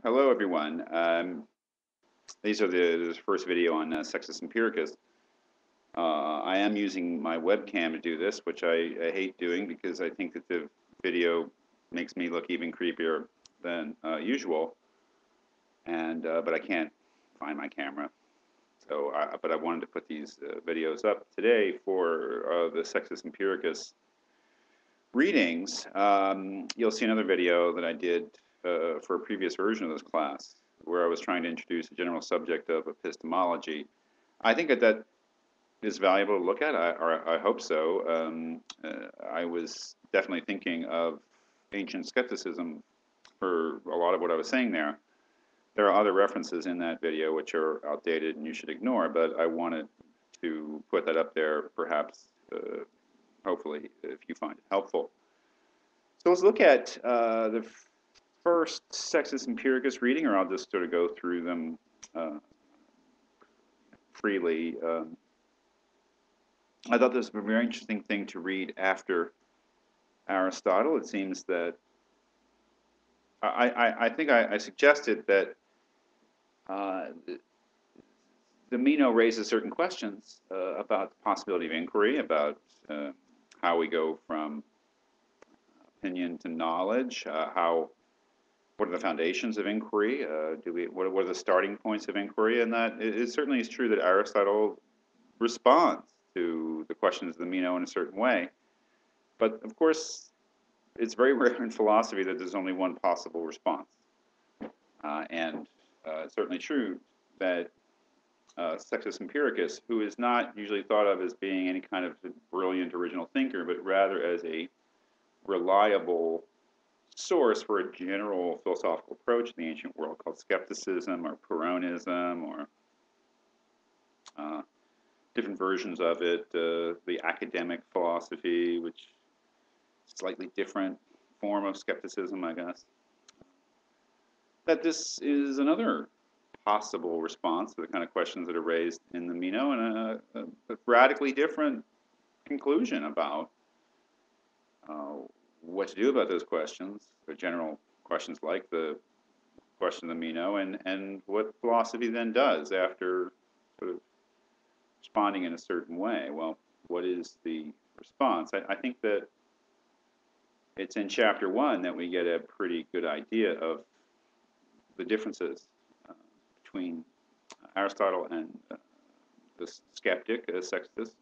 Hello, everyone. These are the first video on Sextus Empiricus. I am using my webcam to do this, which I hate doing because I think that the video makes me look even creepier than usual. But I can't find my camera. But I wanted to put these videos up today for the Sextus Empiricus readings. You'll see another video that I did for a previous version of this class, where I was trying to introduce the general subject of epistemology. I think that is valuable to look at, I hope so. I was definitely thinking of ancient skepticism for a lot of what I was saying there. There are other references in that video which are outdated and you should ignore, but I wanted to put that up there, perhaps, hopefully, if you find it helpful. So let's look at the first Sextus Empiricus reading, or I'll just sort of go through them freely. I thought this was a very interesting thing to read after Aristotle. It seems that I think I suggested that the Meno raises certain questions about the possibility of inquiry, about how we go from opinion to knowledge, what are the foundations of inquiry? What are the starting points of inquiry? And that it certainly is true that Aristotle responds to the questions of the Meno in a certain way. But of course, it's very rare in philosophy that there's only one possible response. It's certainly true that Sextus Empiricus, who is not usually thought of as being any kind of brilliant original thinker, but rather as a reliable source for a general philosophical approach in the ancient world called skepticism or Pyrrhonism or different versions of it, the academic philosophy, which is a slightly different form of skepticism, I guess. That this is another possible response to the kind of questions that are raised in the Meno, and a radically different conclusion about what to do about those questions, the general questions like the question of the Meno, and what philosophy then does after sort of responding in a certain way. Well, what is the response? I think that it's in chapter 1 that we get a pretty good idea of the differences between Aristotle and the skeptic, Sextus,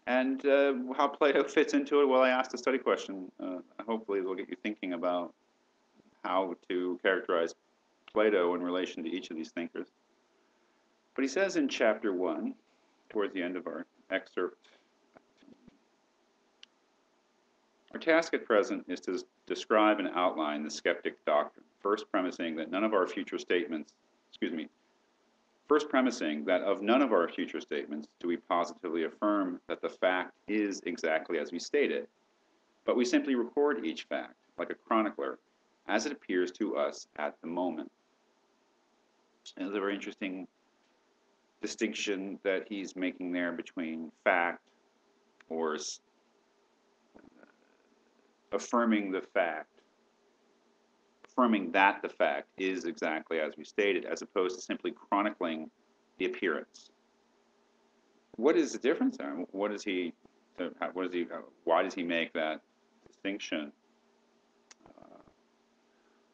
and how Plato fits into it. Well, I asked a study question. Hopefully it will get you thinking about how to characterize Plato in relation to each of these thinkers. But he says in chapter 1, towards the end of our excerpt, our task at present is to describe and outline the skeptic doctrine, first premising that of none of our future statements do we positively affirm that the fact is exactly as we state it, but we simply record each fact, like a chronicler, as it appears to us at the moment. And it's a very interesting distinction that he's making there between fact, or affirming the fact, affirming that the fact is exactly as we stated, as opposed to simply chronicling the appearance. What is the difference there? Why does he make that distinction?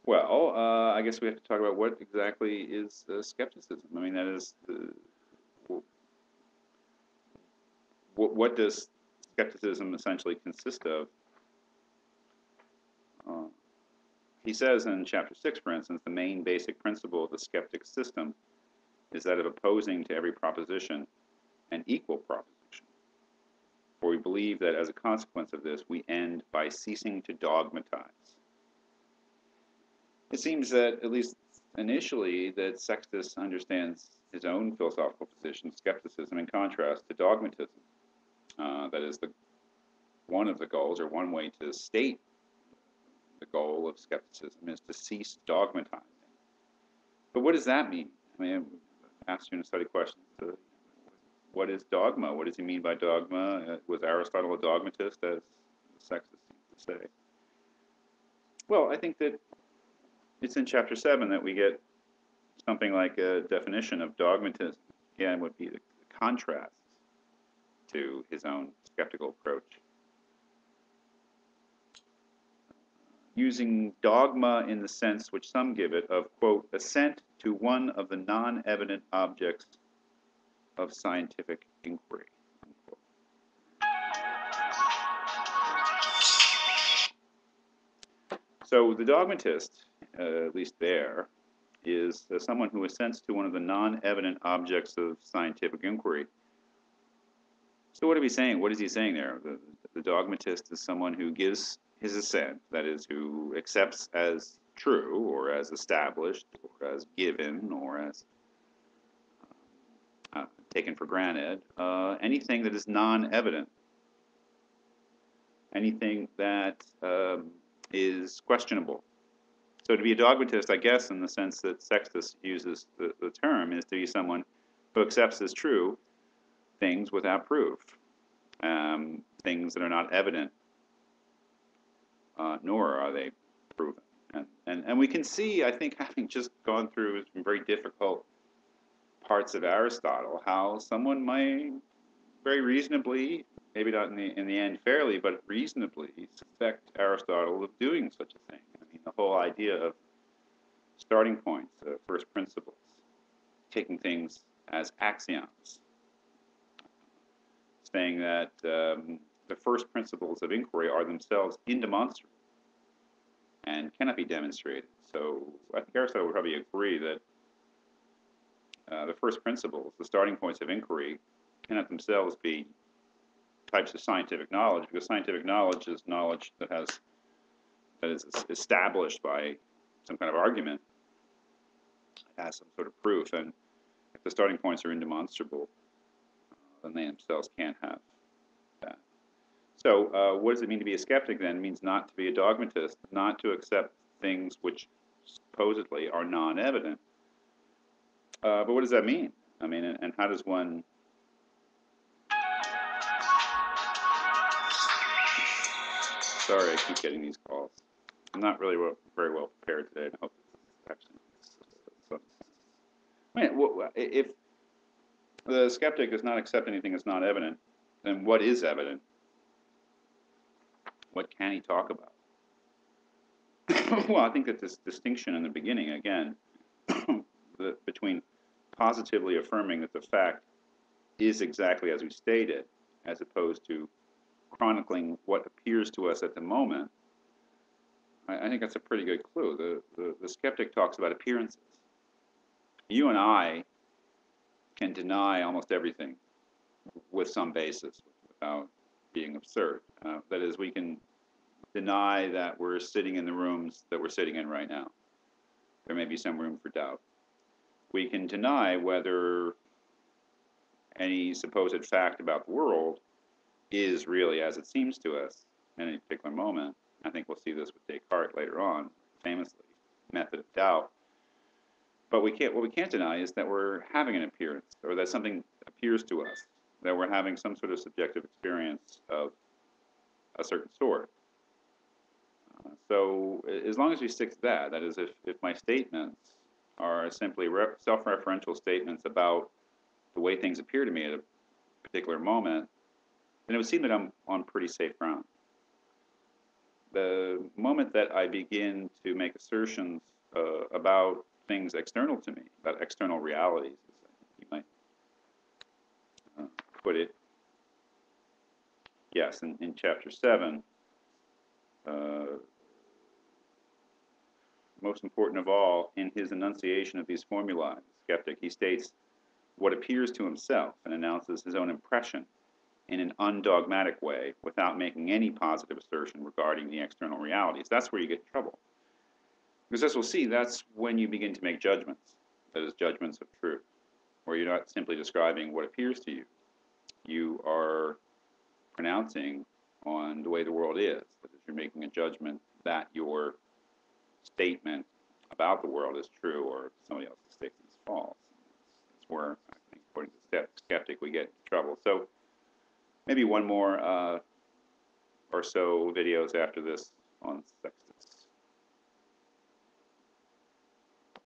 I guess we have to talk about what exactly is skepticism. I mean, that is, what does skepticism essentially consist of? He says in chapter 6, for instance, the main basic principle of the skeptic system is that of opposing to every proposition an equal proposition. For we believe that as a consequence of this, we end by ceasing to dogmatize. It seems that, at least initially, that Sextus understands his own philosophical position, skepticism, in contrast to dogmatism. That is, one of the goals, or one way to state the goal of skepticism, is to cease dogmatizing. But what does that mean? I mean, I asked you in a study question, what is dogma? What does he mean by dogma? Was Aristotle a dogmatist, as Sextus seems to say? Well, I think that it's in chapter 7 that we get something like a definition of dogmatism. Again, would be the contrast to his own skeptical approach. Using dogma in the sense which some give it of, quote, assent to one of the non-evident objects of scientific inquiry, unquote. So the dogmatist, at least there, is someone who assents to one of the non-evident objects of scientific inquiry. So what are we saying? What is he saying there? The dogmatist is someone who gives his assent, that is, who accepts as true or as established or as given or as taken for granted anything that is non-evident, anything that is questionable. So to be a dogmatist, I guess, in the sense that Sextus uses the term, is to be someone who accepts as true things without proof, things that are not evident, nor are they proven. And we can see, I think, having just gone through some very difficult parts of Aristotle, how someone might very reasonably, maybe not in the end fairly, but reasonably suspect Aristotle of doing such a thing. I mean, the whole idea of starting points, first principles, taking things as axioms, saying that the first principles of inquiry are themselves indemonstrable and cannot be demonstrated. So I think Aristotle would probably agree that the first principles, the starting points of inquiry, cannot themselves be types of scientific knowledge, because scientific knowledge is knowledge that is established by some kind of argument, has some sort of proof, and if the starting points are indemonstrable, then they themselves can't have that. So what does it mean to be a skeptic then? It means not to be a dogmatist, not to accept things which supposedly are non-evident. But what does that mean? I mean, and how does one... Sorry, I keep getting these calls. I'm not really very well prepared today. I hope this actually if the skeptic does not accept anything that's not evident, then what is evident? What can he talk about? Well, I think that this distinction in the beginning, again, between positively affirming that the fact is exactly as we stated, as opposed to chronicling what appears to us at the moment, I think that's a pretty good clue. The skeptic talks about appearances. You and I can deny almost everything with some basis without being absurd. That is, we can deny that we're sitting in the rooms that we're sitting in right now. There may be some room for doubt. We can deny whether any supposed fact about the world is really as it seems to us in any particular moment. I think we'll see this with Descartes later on, famously, method of doubt. But what we can't deny is that we're having an appearance, or that something appears to us, that we're having some sort of subjective experience of a certain sort. So as long as we stick to that, that is, if my statements are simply self-referential statements about the way things appear to me at a particular moment, then it would seem that I'm on pretty safe ground. The moment that I begin to make assertions about things external to me, about external realities, as you might put it, yes, in chapter 7, most important of all, in his enunciation of these formulae, skeptic, he states what appears to himself and announces his own impression in an undogmatic way without making any positive assertion regarding the external realities. That's where you get in trouble. Because as we'll see, that's when you begin to make judgments, that is, judgments of truth, where you're not simply describing what appears to you. You are pronouncing on the way the world is. That is, you're making a judgment that your statement about the world is true or somebody else's statement is false. That's where, I think, according to the skeptic, we get into trouble. So maybe one more or so videos after this on Sextus